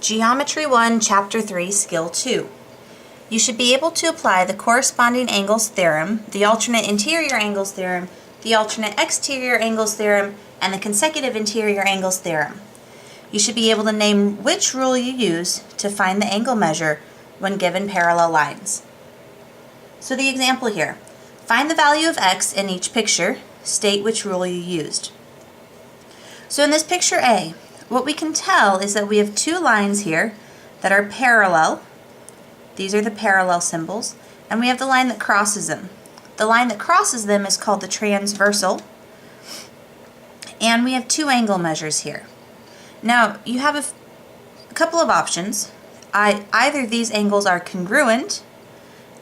Geometry 1, Chapter 3, Skill 2. You should be able to apply the corresponding angles theorem, the alternate interior angles theorem, the alternate exterior angles theorem, and the consecutive interior angles theorem. You should be able to name which rule you use to find the angle measure when given parallel lines. So the example here, find the value of x in each picture, state which rule you used. So in this picture A, what we can tell is that we have two lines here that are parallel. These are the parallel symbols, and we have the line that crosses them. The line that crosses them is called the transversal, and we have two angle measures here. Now, you have a couple of options. Either these angles are congruent,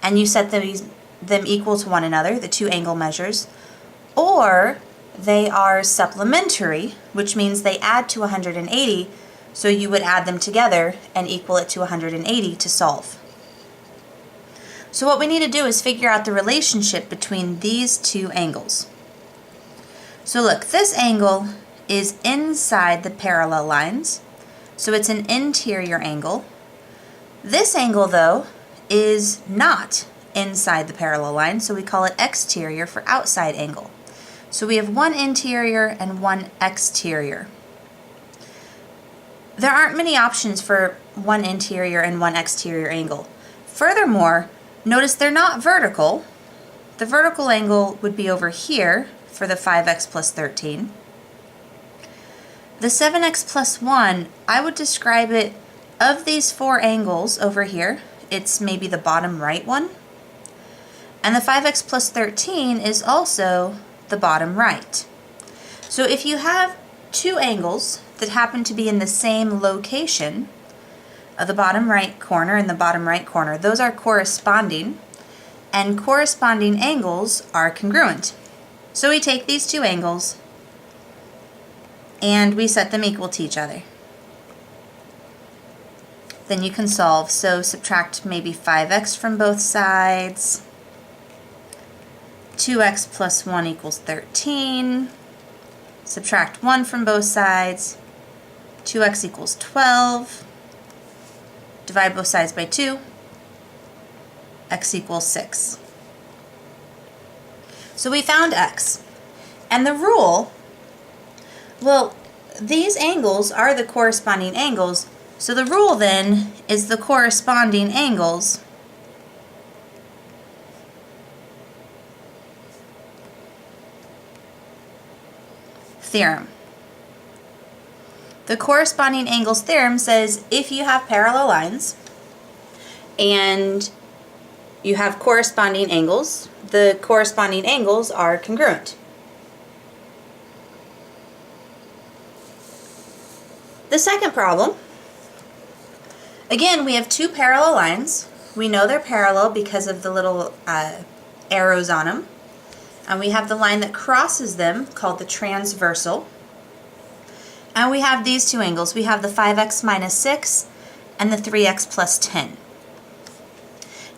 and you set them equal to one another, the two angle measures, or they are supplementary, which means they add to 180, so you would add them together and equal it to 180 to solve. So what we need to do is figure out the relationship between these two angles. So look, this angle is inside the parallel lines, so it's an interior angle. This angle, though, is not inside the parallel line, so we call it exterior for outside angle. So we have one interior and one exterior. There aren't many options for one interior and one exterior angle. Furthermore, notice they're not vertical. The vertical angle would be over here for the 5x plus 13. The 7x plus 1, I would describe it, of these four angles over here, it's maybe the bottom right one. And the 5x plus 13 is also the bottom right. So if you have two angles that happen to be in the same location, the bottom right corner and the bottom right corner, those are corresponding, and corresponding angles are congruent. So we take these two angles and we set them equal to each other. Then you can solve. So subtract maybe 5x from both sides. 2x plus 1 equals 13. Subtract 1 from both sides. 2x equals 12. Divide both sides by 2. X equals 6. So we found x. And the rule, well, these angles are the corresponding angles, so the rule then is the corresponding angles theorem. The corresponding angles theorem says if you have parallel lines and you have corresponding angles, the corresponding angles are congruent. The second problem, again, we have two parallel lines. We know they're parallel because of the little arrows on them. And we have the line that crosses them called the transversal. And we have these two angles. We have the 5x minus 6 and the 3x plus 10.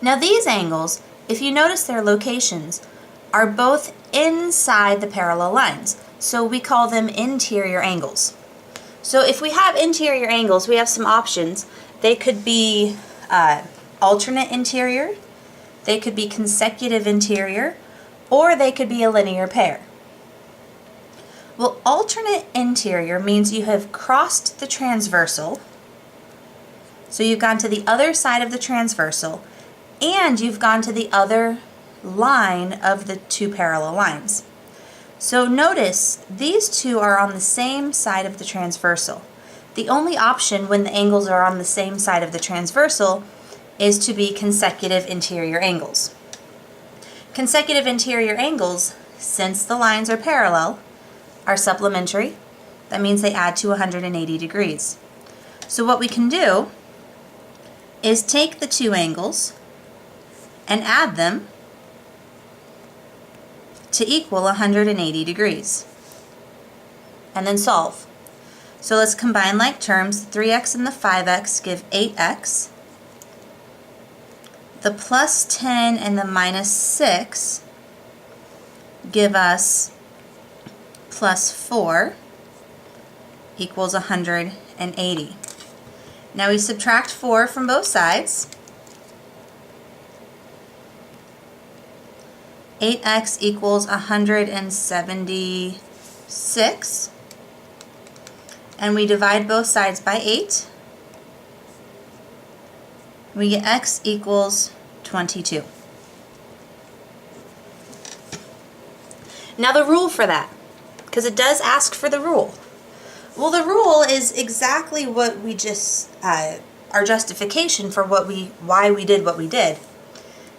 Now these angles, if you notice their locations, are both inside the parallel lines. So we call them interior angles. So if we have interior angles, we have some options. They could be alternate interior, they could be consecutive interior, or they could be a linear pair. Well, alternate interior means you have crossed the transversal, so you've gone to the other side of the transversal, and you've gone to the other line of the two parallel lines. So notice these two are on the same side of the transversal. The only option when the angles are on the same side of the transversal is to be consecutive interior angles. Consecutive interior angles, since the lines are parallel, are supplementary. That means they add to 180 degrees. So what we can do is take the two angles and add them to equal 180 degrees. And then solve. So let's combine like terms. The 3x and the 5x give 8x. The plus 10 and the minus 6 give us plus 4 equals 180. Now we subtract 4 from both sides. 8x equals 176. And we divide both sides by 8. We get x equals 22. Now the rule for that, because it does ask for the rule. Well, the rule is exactly what we just, our justification for why we did what we did.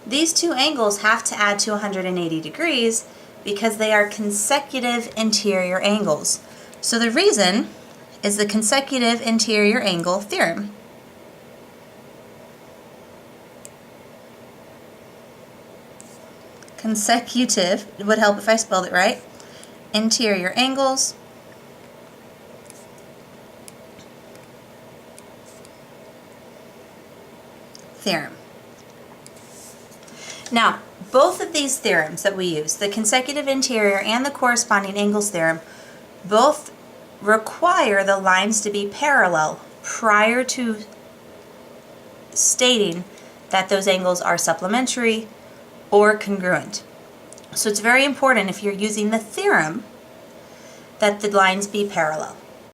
These two angles have to add to 180 degrees because they are consecutive interior angles. So the reason is the consecutive interior angle theorem. Consecutive, it would help if I spelled it right, interior angles theorem. Now, both of these theorems that we use, the consecutive interior and the corresponding angles theorem, both require the lines to be parallel prior to stating that those angles are supplementary or congruent. So it's very important if you're using the theorem that the lines be parallel.